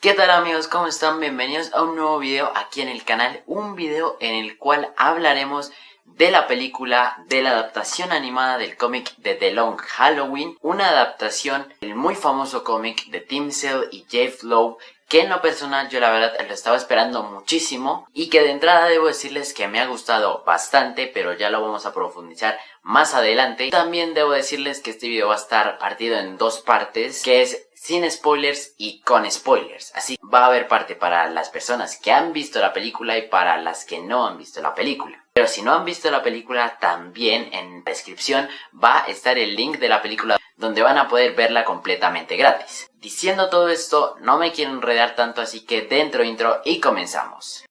¿Qué tal amigos? ¿Cómo están? Bienvenidos a un nuevo video aquí en el canal. Un video en el cual hablaremos de la película, de la adaptación animada del cómic de The Long Halloween. Una adaptación del muy famoso cómic de Tim Sale y Jeff Loeb, que en lo personal yo la verdad lo estaba esperando muchísimo y que de entrada debo decirles que me ha gustado bastante, pero ya lo vamos a profundizar más adelante. También debo decirles que este video va a estar partido en dos partes, que es sin spoilers y con spoilers. Así va a haber parte para las personas que han visto la película y para las que no han visto la película. Pero si no han visto la película, también en la descripción va a estar el link de la película donde van a poder verla completamente gratis. Diciendo todo esto, no me quiero enredar tanto, así que dentro intro y comenzamos.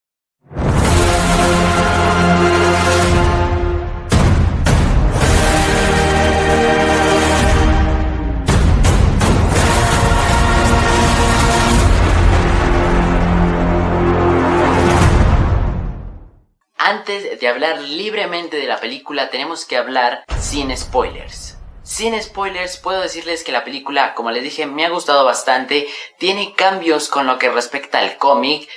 Antes de hablar libremente de la película, tenemos que hablar sin spoilers. Sin spoilers, puedo decirles que la película, como les dije, me ha gustado bastante. Tiene cambios con lo que respecta al cómic.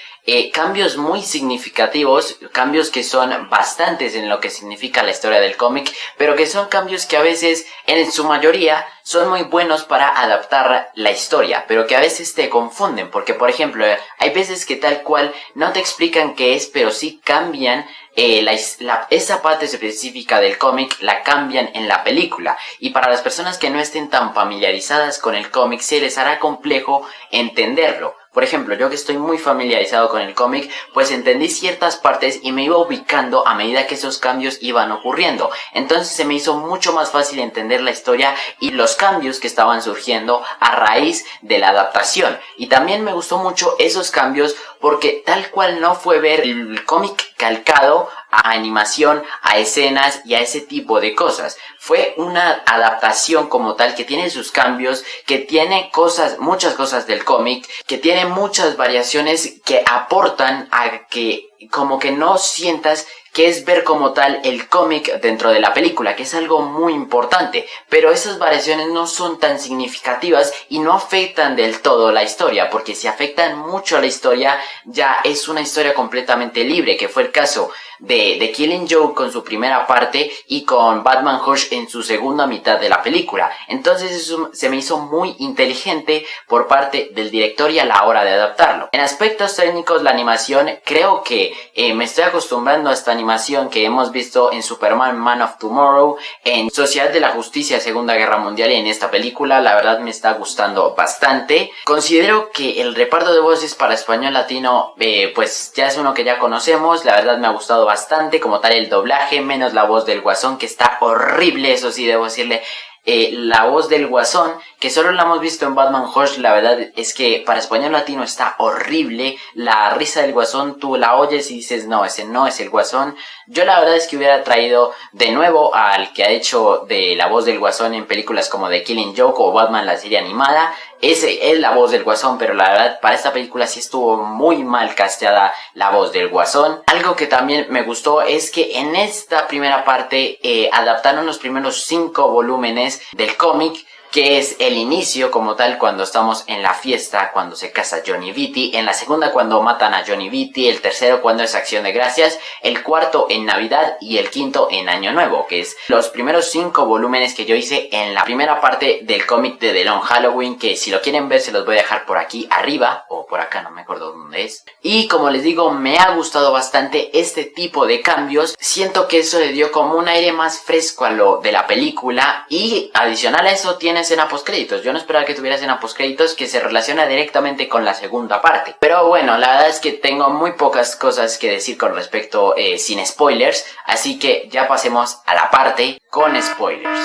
Cambios muy significativos, cambios que son bastantes en lo que significa la historia del cómic, pero que son cambios que a veces, en su mayoría, son muy buenos para adaptar la historia, pero que a veces te confunden, porque por ejemplo, hay veces que tal cual no te explican qué es, pero sí cambian esa parte específica del cómic, la cambian en la película, y para las personas que no estén tan familiarizadas con el cómic, se les hará complejo entenderlo. Por ejemplo, yo que estoy muy familiarizado con el cómic, pues entendí ciertas partes y me iba ubicando a medida que esos cambios iban ocurriendo. Entonces se me hizo mucho más fácil entender la historia y los cambios que estaban surgiendo a raíz de la adaptación. Y también me gustó mucho esos cambios porque tal cual no fue ver el cómic calcado a animación, a escenas y a ese tipo de cosas. Fue una adaptación como tal que tiene sus cambios, que tiene cosas, muchas cosas del cómic, que tiene muchas variaciones que aportan a que como que no sientas que es ver como tal el cómic dentro de la película, que es algo muy importante, pero esas variaciones no son tan significativas y no afectan del todo la historia, porque si afectan mucho a la historia, ya es una historia completamente libre, que fue el caso de Killing Joke con su primera parte y con Batman Hush en su segunda mitad de la película. Entonces eso se me hizo muy inteligente por parte del director y a la hora de adaptarlo. En aspectos técnicos, la animación, creo que me estoy acostumbrando a esta animación que hemos visto en Superman Man of Tomorrow, en Sociedad de la Justicia Segunda Guerra Mundial, y en esta película la verdad me está gustando bastante. Considero que el reparto de voces para español latino pues ya es uno que ya conocemos. La verdad me ha gustado bastante como tal el doblaje, menos la voz del Guasón, que está horrible, eso sí debo decirle. La voz del Guasón, que solo la hemos visto en Batman Hush, la verdad es que para español latino está horrible. La risa del Guasón, tú la oyes y dices, no, ese no es el Guasón. Yo la verdad es que hubiera traído de nuevo al que ha hecho de la voz del Guasón en películas como The Killing Joke o Batman la serie animada. Ese es la voz del Guasón, pero la verdad para esta película sí estuvo muy mal casteada la voz del Guasón. Algo que también me gustó es que en esta primera parte adaptaron los primeros 5 volúmenes del cómic, que es el inicio como tal cuando estamos en la fiesta, cuando se casa Johnny Vitti, en la segunda cuando matan a Johnny Vitti, el tercero cuando es Acción de Gracias, el cuarto en Navidad y el quinto en Año Nuevo, que es los primeros 5 volúmenes que yo hice en la primera parte del cómic de The Long Halloween, que si lo quieren ver se los voy a dejar por aquí arriba o por acá, no me acuerdo dónde es. Y como les digo, me ha gustado bastante este tipo de cambios. Siento que eso le dio como un aire más fresco a lo de la película, y adicional a eso tiene escena postcréditos. Yo no esperaba que tuviera escena postcréditos, que se relaciona directamente con la segunda parte. Pero bueno, la verdad es que tengo muy pocas cosas que decir con respecto sin spoilers, así que ya pasemos a la parte con spoilers.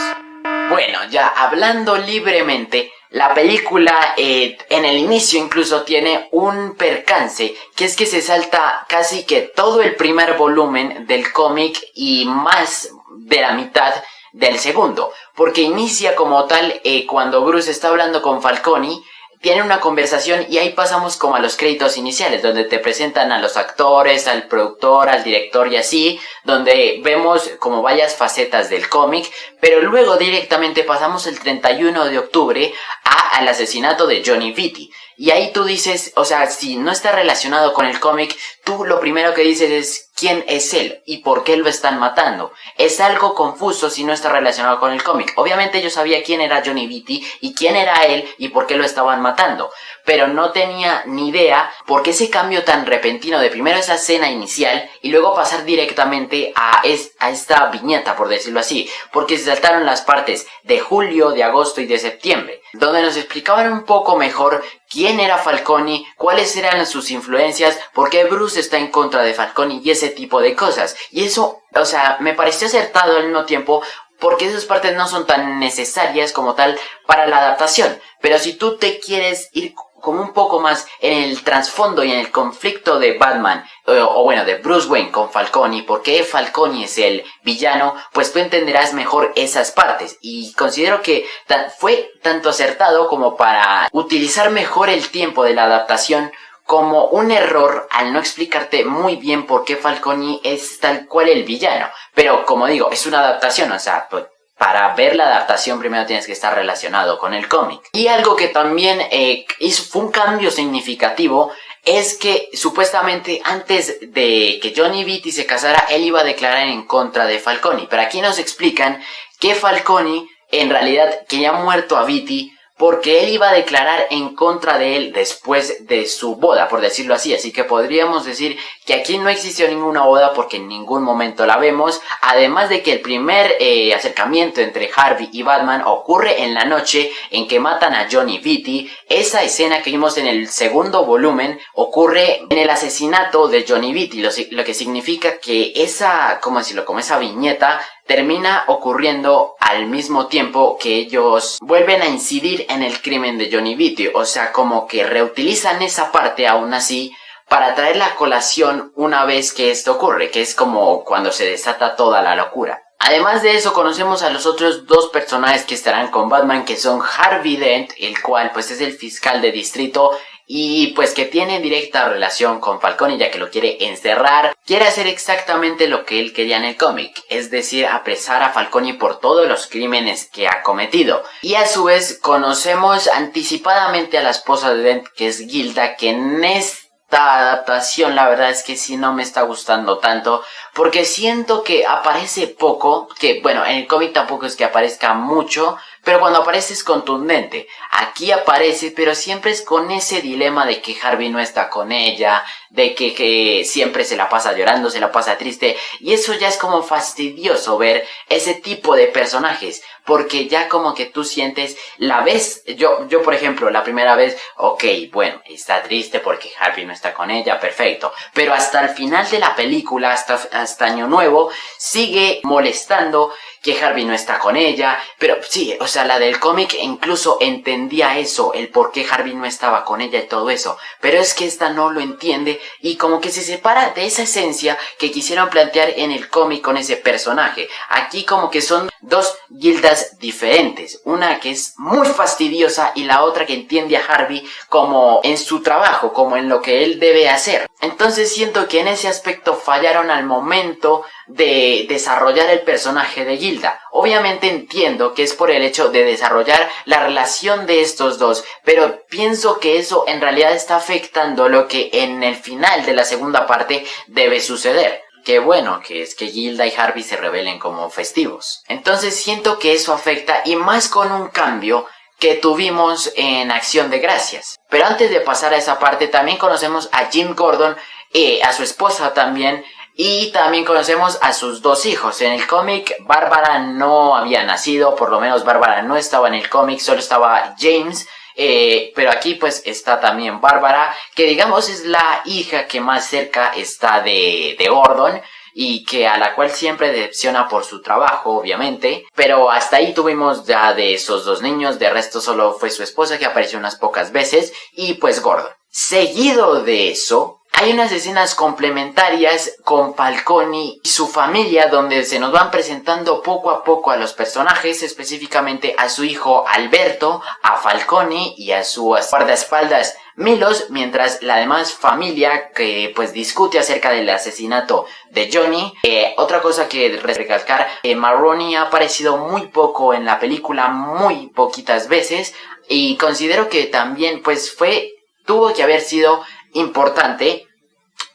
Bueno, ya hablando libremente, la película en el inicio incluso tiene un percance, que es que se salta casi que todo el primer volumen del cómic y más de la mitad del segundo, porque inicia como tal cuando Bruce está hablando con Falcone, tienen una conversación y ahí pasamos como a los créditos iniciales, donde te presentan a los actores, al productor, al director y así, donde vemos como varias facetas del cómic, pero luego directamente pasamos el 31 de octubre al asesinato de Johnny Vitti. Y ahí tú dices, o sea, si no está relacionado con el cómic, tú lo primero que dices es quién es él y por qué lo están matando. Es algo confuso si no está relacionado con el cómic. Obviamente yo sabía quién era Johnny Vitti y quién era él y por qué lo estaban matando, pero no tenía ni idea por qué ese cambio tan repentino de primero esa escena inicial y luego pasar directamente a esta viñeta, por decirlo así, porque se saltaron las partes de julio, de agosto y de septiembre, donde nos explicaban un poco mejor quién era Falcone, cuáles eran sus influencias, por qué Bruce está en contra de Falcone y ese tipo de cosas. Y eso, o sea, me pareció acertado al mismo tiempo, porque esas partes no son tan necesarias como tal para la adaptación. Pero si tú te quieres ir como un poco más en el trasfondo y en el conflicto de Batman, o bueno, de Bruce Wayne con Falcone, por qué Falcone es el villano, pues tú entenderás mejor esas partes. Y considero que fue tanto acertado como para utilizar mejor el tiempo de la adaptación, como un error al no explicarte muy bien por qué Falcone es tal cual el villano. Pero como digo, es una adaptación, o sea, pues, para ver la adaptación primero tienes que estar relacionado con el cómic. Y algo que también fue un cambio significativo es que supuestamente antes de que Johnny Vitti se casara, él iba a declarar en contra de Falcone. Pero aquí nos explican que Falcone en realidad quería muerto a Vitti porque él iba a declarar en contra de él después de su boda, por decirlo así. Así que podríamos decir que aquí no existió ninguna boda porque en ningún momento la vemos. Además de que el primer acercamiento entre Harvey y Batman ocurre en la noche en que matan a Johnny Vitti. Esa escena que vimos en el segundo volumen ocurre en el asesinato de Johnny Vitti, lo que significa que esa, ¿cómo decirlo?, como esa viñeta termina ocurriendo al mismo tiempo que ellos vuelven a incidir en el crimen de Johnny Vitti. O sea, como que reutilizan esa parte aún así para traer la colación una vez que esto ocurre, que es como cuando se desata toda la locura. Además de eso, conocemos a los otros dos personajes que estarán con Batman, que son Harvey Dent, el cual pues es el fiscal de distrito y pues que tiene directa relación con Falcone, ya que lo quiere encerrar. Quiere hacer exactamente lo que él quería en el cómic, es decir, apresar a Falcone por todos los crímenes que ha cometido. Y a su vez conocemos anticipadamente a la esposa de Dent, que es Gilda, que en esta adaptación la verdad es que sí no me está gustando tanto, porque siento que aparece poco, que bueno, en el cómic tampoco es que aparezca mucho, pero cuando aparece es contundente. Aquí aparece, pero siempre es con ese dilema de que Harvey no está con ella, de que siempre se la pasa llorando, se la pasa triste, y eso ya es como fastidioso ver ese tipo de personajes, porque ya como que tú sientes, la ves, yo por ejemplo, la primera vez, ok, bueno, está triste porque Harvey no está con ella, perfecto, pero hasta el final de la película, hasta Año Nuevo, sigue molestando que Harvey no está con ella, pero sí, o sea, la del cómic incluso entendía eso, el por qué Harvey no estaba con ella y todo eso, pero es que esta no lo entiende y como que se separa de esa esencia que quisieron plantear en el cómic con ese personaje. Aquí como que son dos Gildas diferentes, una que es muy fastidiosa y la otra que entiende a Harvey como en su trabajo, como en lo que él debe hacer. Entonces siento que en ese aspecto fallaron al momento de desarrollar el personaje de Gilda. Obviamente entiendo que es por el hecho de desarrollar la relación de estos dos, pero pienso que eso en realidad está afectando lo que en el final de la segunda parte debe suceder. Que bueno, que es que Gilda y Harvey se rebelen como festivos. Entonces siento que eso afecta, y más con un cambio que tuvimos en Acción de Gracias. Pero antes de pasar a esa parte, también conocemos a Jim Gordon, a su esposa también, y también conocemos a sus dos hijos. En el cómic Bárbara no había nacido, por lo menos Bárbara no estaba en el cómic, solo estaba James. Pero aquí pues está también Bárbara, que digamos es la hija que más cerca está de Gordon, y que a la cual siempre decepciona por su trabajo, obviamente. Pero hasta ahí tuvimos ya de esos dos niños, de resto solo fue su esposa, que apareció unas pocas veces, y pues Gordon. Seguido de eso, hay unas escenas complementarias con Falcone y su familia, donde se nos van presentando poco a poco a los personajes, específicamente a su hijo Alberto, a Falcone y a su guardaespaldas Milos, mientras la demás familia que pues discute acerca del asesinato de Johnny. Otra cosa que recalcar, Maroni ha aparecido muy poco en la película, muy poquitas veces, y considero que también pues fue tuvo que haber sido importante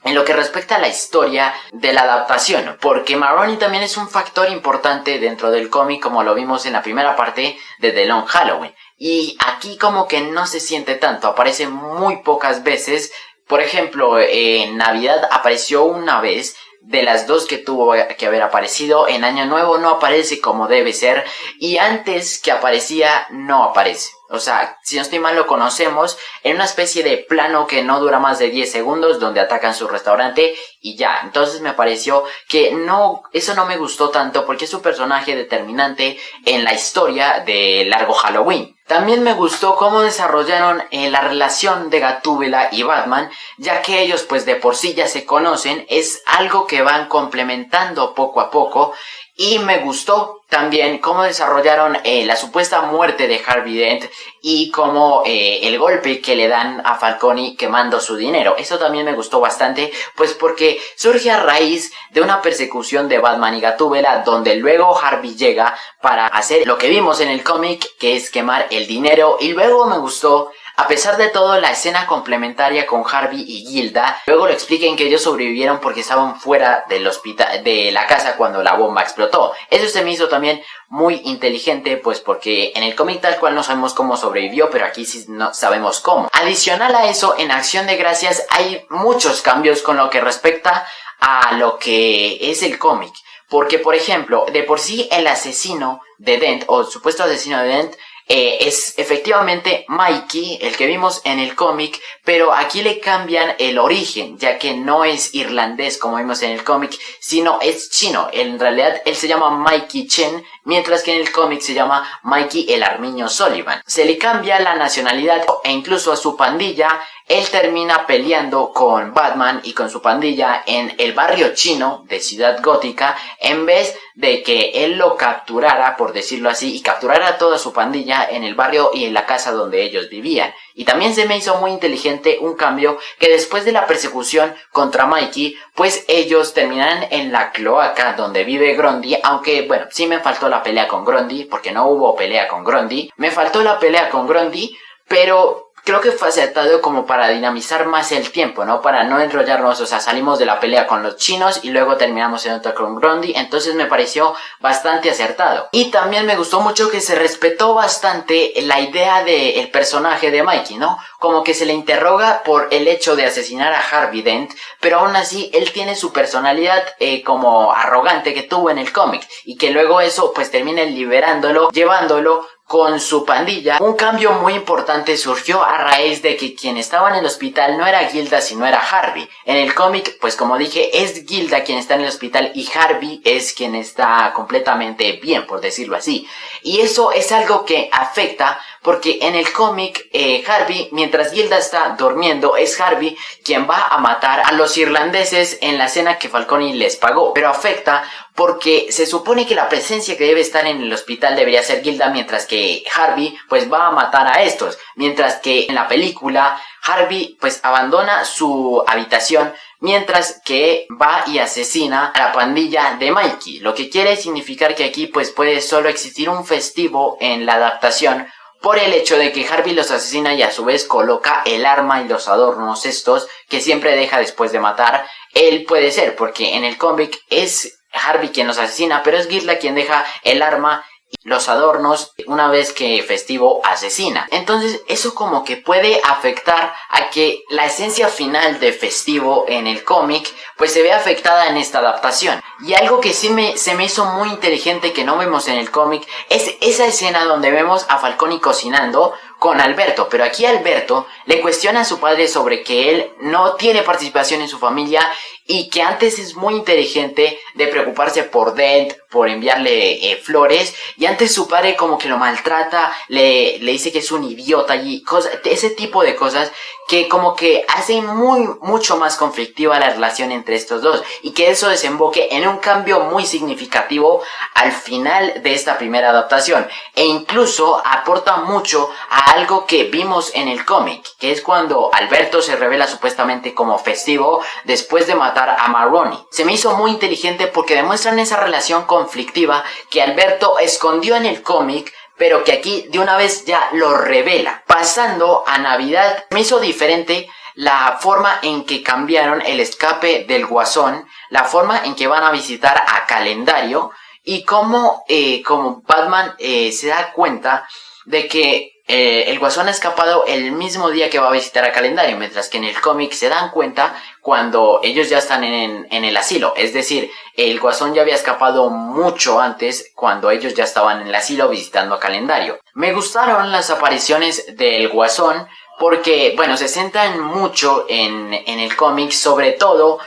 en lo que respecta a la historia de la adaptación, porque Maroni también es un factor importante dentro del cómic, como lo vimos en la primera parte de The Long Halloween, y aquí como que no se siente tanto, aparece muy pocas veces. Por ejemplo, en Navidad apareció una vez, de las dos que tuvo que haber aparecido. En Año Nuevo no aparece como debe ser, y antes que aparecía no aparece. O sea, si no estoy mal, lo conocemos en una especie de plano que no dura más de 10 segundos, donde atacan su restaurante y ya. Entonces me pareció que no, eso no me gustó tanto, porque es un personaje determinante en la historia de Largo Halloween. También me gustó cómo desarrollaron la relación de Gatúbela y Batman, ya que ellos pues de por sí ya se conocen, es algo que van complementando poco a poco. Y me gustó también cómo desarrollaron la supuesta muerte de Harvey Dent y cómo el golpe que le dan a Falcone quemando su dinero. Eso también me gustó bastante, pues porque surge a raíz de una persecución de Batman y Gatúbela, donde luego Harvey llega para hacer lo que vimos en el cómic, que es quemar el dinero. Y luego me gustó, a pesar de todo, la escena complementaria con Harvey y Gilda. Luego lo expliquen que ellos sobrevivieron porque estaban fuera del hospital, de la casa, cuando la bomba explotó. Eso se me hizo también muy inteligente, pues porque en el cómic tal cual no sabemos cómo sobrevivió, pero aquí sí no sabemos cómo. Adicional a eso, en Acción de Gracias hay muchos cambios con lo que respecta a lo que es el cómic. Porque, por ejemplo, de por sí el asesino de Dent, o el supuesto asesino de Dent, es efectivamente Mikey, el que vimos en el cómic, pero aquí le cambian el origen, ya que no es irlandés como vimos en el cómic, sino es chino. En realidad él se llama Mikey Chen, mientras que en el cómic se llama Mikey el Armiño Sullivan. Se le cambia la nacionalidad e incluso a su pandilla. Él termina peleando con Batman y con su pandilla en el barrio chino de Ciudad Gótica, en vez de que él lo capturara, por decirlo así, y capturara a toda su pandilla en el barrio y en la casa donde ellos vivían. Y también se me hizo muy inteligente un cambio, que después de la persecución contra Mikey, pues ellos terminan en la cloaca donde vive Grundy, aunque bueno, sí me faltó la pelea con Grundy, porque no hubo pelea con Grundy. Me faltó la pelea con Grundy, pero creo que fue acertado como para dinamizar más el tiempo, ¿no? Para no enrollarnos, o sea, salimos de la pelea con los chinos y luego terminamos en otra con Grundy, entonces me pareció bastante acertado. Y también me gustó mucho que se respetó bastante la idea del personaje de Mikey, ¿no? Como que se le interroga por el hecho de asesinar a Harvey Dent, pero aún así él tiene su personalidad como arrogante que tuvo en el cómic, y que luego eso pues termina liberándolo, llevándolo con su pandilla. Un cambio muy importante surgió a raíz de que quien estaba en el hospital no era Gilda, sino era Harvey. En el cómic, pues como dije, es Gilda quien está en el hospital y Harvey es quien está completamente bien, por decirlo así. Y eso es algo que afecta, porque en el cómic Harvey, mientras Gilda está durmiendo, es Harvey quien va a matar a los irlandeses en la cena que Falcone les pagó. Pero afecta porque se supone que la presencia que debe estar en el hospital debería ser Gilda, mientras que Harvey pues va a matar a estos. Mientras que en la película Harvey pues abandona su habitación, mientras que va y asesina a la pandilla de Mikey. Lo que quiere significar que aquí pues puede solo existir un festivo en la adaptación, por el hecho de que Harvey los asesina y a su vez coloca el arma y los adornos estos que siempre deja después de matar. Él puede ser, porque en el cómic es Harvey quien los asesina, pero es Gilda quien deja el arma y los adornos una vez que Festivo asesina. Entonces eso como que puede afectar a que la esencia final de Festivo en el cómic pues se ve afectada en esta adaptación. Y algo que sí se me hizo muy inteligente, que no vemos en el cómic, es esa escena donde vemos a Falcone cocinando con Alberto, pero aquí Alberto le cuestiona a su padre sobre que él no tiene participación en su familia y que antes es muy inteligente de preocuparse por Dent, por enviarle flores, y antes su padre como que lo maltrata, le dice que es un idiota y ese tipo de cosas que como que hacen mucho más conflictiva la relación entre estos dos, y que eso desemboque en un cambio muy significativo al final de esta primera adaptación, e incluso aporta mucho a algo que vimos en el cómic, que es cuando Alberto se revela supuestamente como Festivo después de matar a Maroni. Se me hizo muy inteligente porque demuestran esa relación conflictiva que Alberto escondió en el cómic, pero que aquí de una vez ya lo revela. Pasando a Navidad, me hizo diferente la forma en que cambiaron el escape del Guasón, la forma en que van a visitar a Calendario y cómo como Batman se da cuenta de que el Guasón ha escapado el mismo día que va a visitar a Calendario, mientras que en el cómic se dan cuenta cuando ellos ya están en el asilo. Es decir, el Guasón ya había escapado mucho antes, cuando ellos ya estaban en el asilo visitando a Calendario. Me gustaron las apariciones del Guasón porque, bueno, se centran mucho en el cómic, sobre todo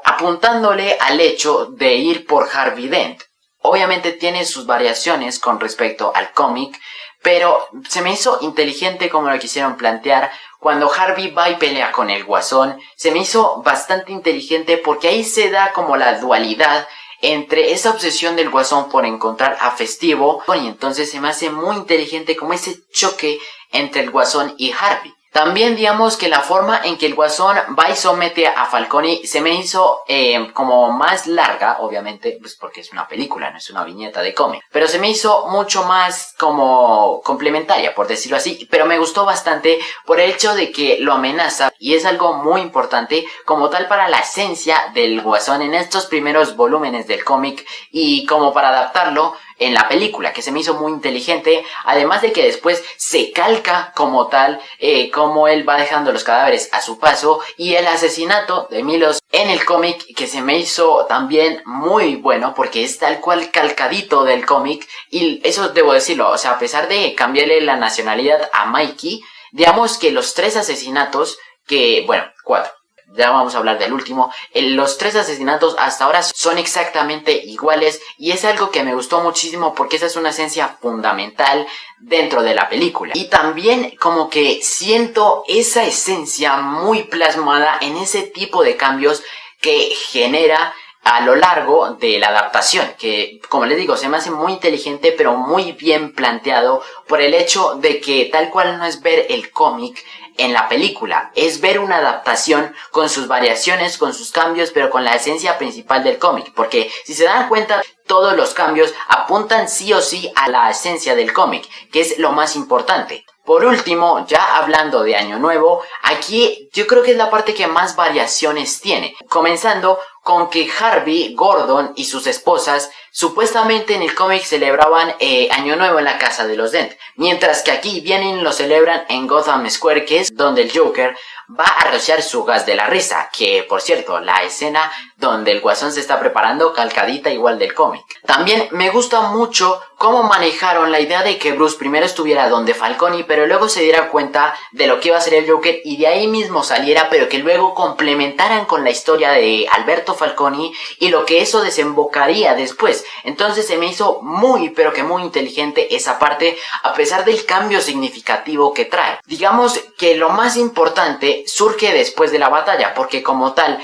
apuntándole al hecho de ir por Harvey Dent. Obviamente tiene sus variaciones con respecto al cómic, pero se me hizo inteligente como lo quisieron plantear. Cuando Harvey va y pelea con el Guasón, se me hizo bastante inteligente porque ahí se da como la dualidad entre esa obsesión del Guasón por encontrar a Festivo, y entonces se me hace muy inteligente como ese choque entre el Guasón y Harvey. También digamos que la forma en que el Guasón va y somete a Falcone se me hizo como más larga, obviamente, pues porque es una película, no es una viñeta de cómic. Pero se me hizo mucho más como complementaria, por decirlo así. Pero me gustó bastante por el hecho de que lo amenaza y es algo muy importante como tal para la esencia del Guasón en estos primeros volúmenes del cómic y como para adaptarlo en la película, que se me hizo muy inteligente, además de que después se calca como tal como él va dejando los cadáveres a su paso, y el asesinato de Milos en el cómic, que se me hizo también muy bueno porque es tal cual calcadito del cómic, y eso debo decirlo, o sea, a pesar de cambiarle la nacionalidad a Mikey, digamos que los 3 asesinatos, que, bueno, 4, ya vamos a hablar del último, los 3 asesinatos hasta ahora son exactamente iguales y es algo que me gustó muchísimo porque esa es una esencia fundamental dentro de la película. Y también como que siento esa esencia muy plasmada en ese tipo de cambios que genera a lo largo de la adaptación, que como les digo se me hace muy inteligente pero muy bien planteado por el hecho de que tal cual no es ver el cómic en la película, es ver una adaptación con sus variaciones, con sus cambios, pero con la esencia principal del cómic, porque si se dan cuenta todos los cambios apuntan sí o sí a la esencia del cómic, que es lo más importante. Por último, ya hablando de Año Nuevo, aquí yo creo que es la parte que más variaciones tiene, comenzando con que Harvey, Gordon y sus esposas supuestamente en el cómic celebraban Año Nuevo en la casa de los Dent, mientras que aquí vienen y lo celebran en Gotham Square, que es donde el Joker va a rociar su gas de la risa, que por cierto, la escena donde el Guasón se está preparando calcadita igual del cómic. También me gusta mucho cómo manejaron la idea de que Bruce primero estuviera donde Falcone, pero luego se diera cuenta de lo que iba a ser el Joker y de ahí mismo saliera, pero que luego complementaran con la historia de Alberto Falcone y lo que eso desembocaría después. Entonces se me hizo muy pero que muy inteligente esa parte, a pesar del cambio significativo que trae. Digamos que lo más importante surge después de la batalla, porque como tal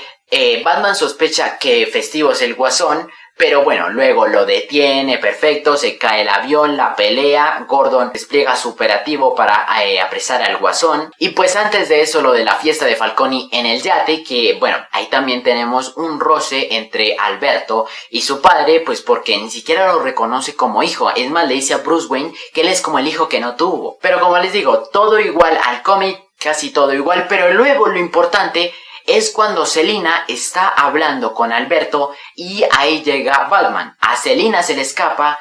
Batman sospecha que Festivo es el Guasón, pero bueno, luego lo detiene, perfecto, se cae el avión, la pelea, Gordon despliega su operativo para apresar al Guasón. Y pues antes de eso, lo de la fiesta de Falcone en el yate, que bueno, ahí también tenemos un roce entre Alberto y su padre, pues porque ni siquiera lo reconoce como hijo. Es más, le dice a Bruce Wayne que él es como el hijo que no tuvo. Pero como les digo, todo igual al cómic, casi todo igual, pero luego lo importante es cuando Selina está hablando con Alberto y ahí llega Batman. A Selina se le escapa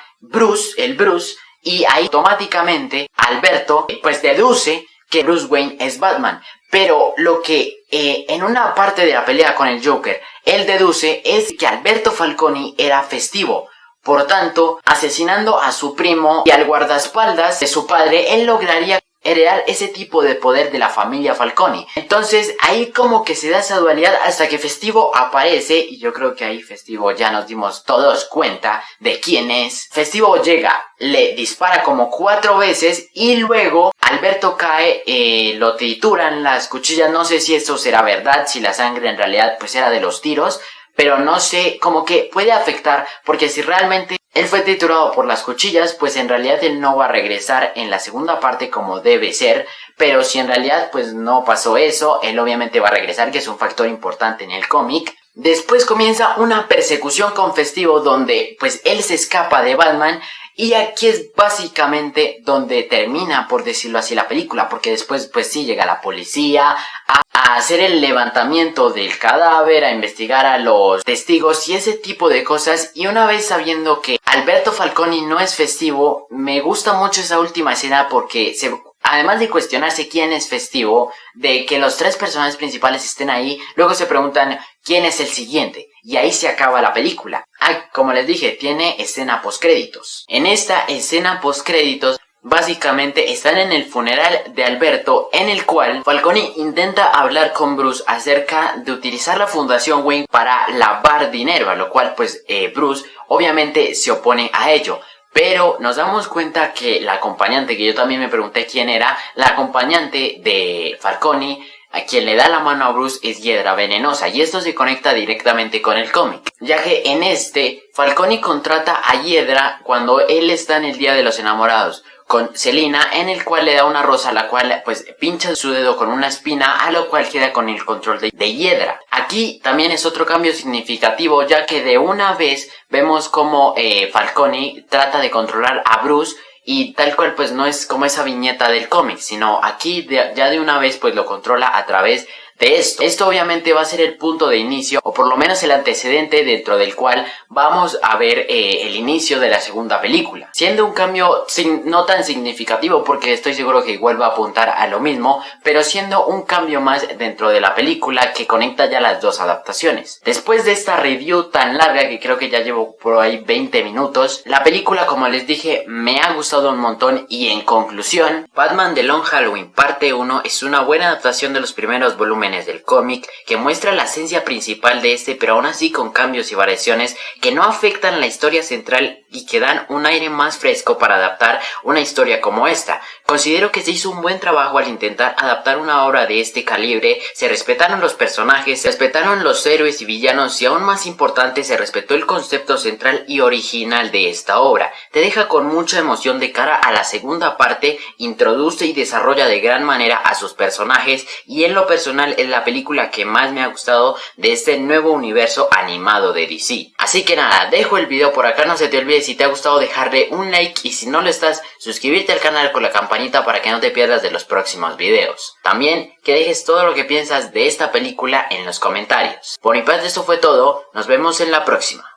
el Bruce, y ahí automáticamente Alberto pues deduce que Bruce Wayne es Batman. Pero lo que en una parte de la pelea con el Joker él deduce es que Alberto Falcone era Festivo. Por tanto, asesinando a su primo y al guardaespaldas de su padre, él lograría heredar ese tipo de poder de la familia Falcone. Entonces ahí como que se da esa dualidad hasta que Festivo aparece, y yo creo que ahí Festivo ya nos dimos todos cuenta de quién es. Festivo llega, le dispara como 4 veces y luego Alberto cae, lo trituran las cuchillas. No sé si eso será verdad, si la sangre en realidad pues era de los tiros, pero no sé, como que puede afectar, porque si realmente él fue triturado por las cuchillas, pues en realidad él no va a regresar en la segunda parte como debe ser. Pero si en realidad pues no pasó eso, él obviamente va a regresar, que es un factor importante en el cómic. Después comienza una persecución con Festivo donde pues él se escapa de Batman Y aquí es básicamente donde termina, por decirlo así, la película, porque después pues sí llega la policía a hacer el levantamiento del cadáver, a investigar a los testigos y ese tipo de cosas. Y una vez sabiendo que Alberto Falconi no es festivo, me gusta mucho esa última escena porque además de cuestionarse quién es festivo, de que los tres personajes principales estén ahí, luego se preguntan quién es el siguiente. Y ahí se acaba la película. Como les dije, tiene escena postcréditos. En esta escena postcréditos, básicamente están en el funeral de Alberto, en el cual Falconi intenta hablar con Bruce acerca de utilizar la Fundación Wayne para lavar dinero, a lo cual pues Bruce obviamente se opone a ello. Pero nos damos cuenta que la acompañante, que yo también me pregunté quién era, la acompañante de Falconi, a quien le da la mano a Bruce, es Hiedra Venenosa, y esto se conecta directamente con el cómic, ya que en Falconi contrata a Hiedra cuando él está en el Día de los Enamorados con Selina, en el cual le da una rosa, la cual pues pincha su dedo con una espina, a lo cual queda con el control de Hiedra. Aquí también es otro cambio significativo, ya que de una vez vemos como Falconi trata de controlar a Bruce, y tal cual pues no es como esa viñeta del cómic, sino aquí ya de una vez pues lo controla a través de esto. Esto obviamente va a ser el punto de inicio, o por lo menos el antecedente dentro del cual vamos a ver el inicio de la segunda película. Siendo un cambio no tan significativo, porque estoy seguro que igual va a apuntar a lo mismo, pero siendo un cambio más dentro de la película que conecta ya las dos adaptaciones. Después de esta review tan larga, que creo que ya llevo por ahí 20 minutos, la película, como les dije, me ha gustado un montón. Y en conclusión, Batman The Long Halloween parte 1 es una buena adaptación de los primeros volúmenes del cómic, que muestra la esencia principal de pero aún así con cambios y variaciones que no afectan la historia central y que dan un aire más fresco para adaptar una historia como esta. Considero que se hizo un buen trabajo al intentar adaptar una obra de este calibre. Se respetaron los personajes, se respetaron los héroes y villanos, y aún más importante, se respetó el concepto central y original de esta obra. Te deja con mucha emoción de cara a la segunda parte, introduce y desarrolla de gran manera a sus personajes, y en lo personal es la película que más me ha gustado de este nuevo universo animado de DC. Así que nada, dejo el video por acá. No se te olvide, si te ha gustado, dejarle un like, y si no lo estás, suscribirte al canal con la campanita para que no te pierdas de los próximos videos. También que dejes todo lo que piensas de esta película en los comentarios. Por mi parte esto fue todo, nos vemos en la próxima.